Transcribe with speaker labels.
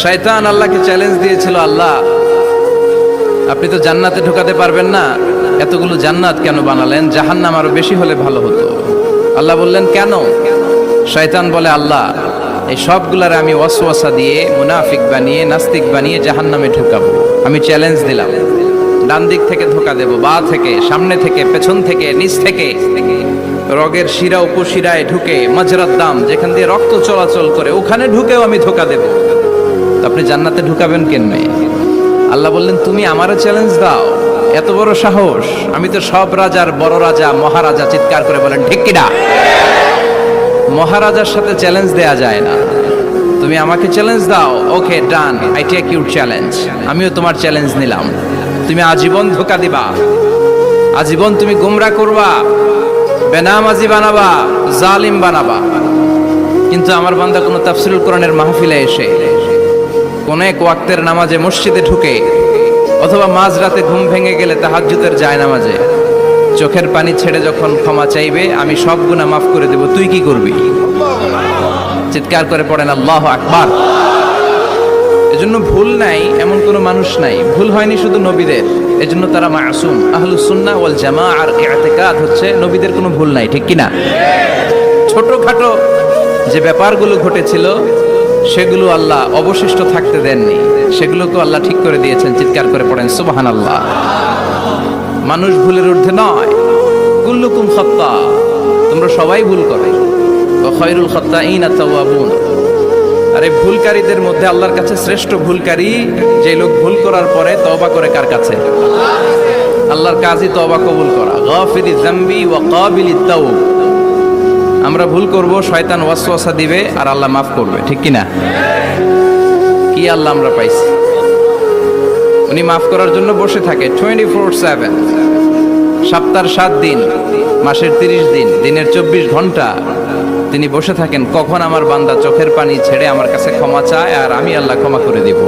Speaker 1: শয়তান আল্লাহকে চ্যালেঞ্জ দিয়েছিল, আল্লাহ আপনি তো জান্নাতে ঢোকাতে পারবেন না, এতগুলো জান্নাত কেন বানালেন? জাহান্নাম আরো বেশি হলে ভালো হতো। আল্লাহ বললেন কেন? শয়তান বলে, আল্লাহ এই সবগুলারে আমি ওয়াসওয়াসা দিয়ে মুনাফিক বানিয়ে নাস্তিক বানিয়ে জাহান্নামে ঢুকাবো। আমি চ্যালেঞ্জ দিলাম, ডান দিক থেকে ধোকা দেব, বা থেকে, সামনে থেকে, পেছন থেকে, নিচ থেকে, রগের শিরা উপশিরায় ঢুকে, মাজরাত দাম যেখান দিয়ে রক্ত চলাচল করে ওখানে ঢুকেও আমি ধোকা দেব। তো আপনি জান্নাতে ঢুকাবেন কেন? আল্লাহ বললেন তুমি আমারও চ্যালেঞ্জ দাও, এত বড় সাহস? আমি তো সব রাজার বড় রাজা, মহারাজা। চিৎকার করে বলেন ঠিক কিনা? মহারাজার সাথে চ্যালেঞ্জ দেয়া যায় না। তুমি আমাকে চ্যালেঞ্জ দাও, ওকে ডান, আই টেক ইউর চ্যালেঞ্জ। আমিও তোমার চ্যালেঞ্জ নিলাম। তুমি আজীবন ধোকা দিবা, আজীবন তুমি গুমরা করবা, বেনামাজি বানাবা, জালিম বানাবা। কিন্তু আমার বান্দা কোনো তাফসীরুল কোরআনের মাহফিলে এসে কোন এক ওয়াক্তের নামাজে মসজিদে ঢুকে অথবা মাঝরাতে ঘুম ভেঙে গেলে তাহাজ্জুদের জায়নামাজে চোখের পানি ছেড়ে যখন ক্ষমা চাইবে, আমি সব গুনাহ মাফ করে দেব, তুই কি করবি? চিৎকার করে পড়েন আল্লাহু আকবার। এজন্য ভুল নাই এমন কোনো মানুষ নাই, ভুল হয়নি শুধু নবীদের, এজন্য তারা মাসুম। আহলুস সুন্নাহ ওয়াল জামাআর ইতিকাদ হচ্ছে নবীদের কোনো ভুল নাই, ঠিক কিনা? ছোটখাটো যে ব্যাপারগুলো ঘটেছিল সেগুলো আল্লাহ অবশিষ্ট থাকতে দেননি, সেগুলোকে আল্লাহ ঠিক করে দিয়েছেন। চিৎকার করে পড়েন সুবহানাল্লাহ। মানুষ ভুলের ঊর্ধ্বে নয়। কুল্লুকুম খাত্তা, তোমরা সবাই ভুল করো। ওয়া খায়রুল খাত্তাইনা তাওয়াবুন, আরে ভুলকারীদের মধ্যে আল্লাহর কাছে শ্রেষ্ঠ ভুলকারী যে লোক ভুল করার পরে তওবা করে। কার কাছে? আল্লাহর কাজই তওবা কবুল করা। গাফিরিয যামবি ওয়া কাবিলিত তাওব। আমরা ভুল করব, শয়তান ওয়াসওয়াসা দিবে আর আল্লাহ মাফ করবে, ঠিক কিনা? কি আল্লাহ আমরা পাইছি, উনি মাফ করার জন্য বসে থাকে 24/7, সপ্তাহের 7 দিন, মাসের 30 দিন, দিনের 24 ঘন্টা তিনি বসে থাকেন। কখন আমার বান্দা চোখের পানি ছেড়ে আমার কাছে ক্ষমা চায় আর আমি আল্লাহ ক্ষমা করে দিব।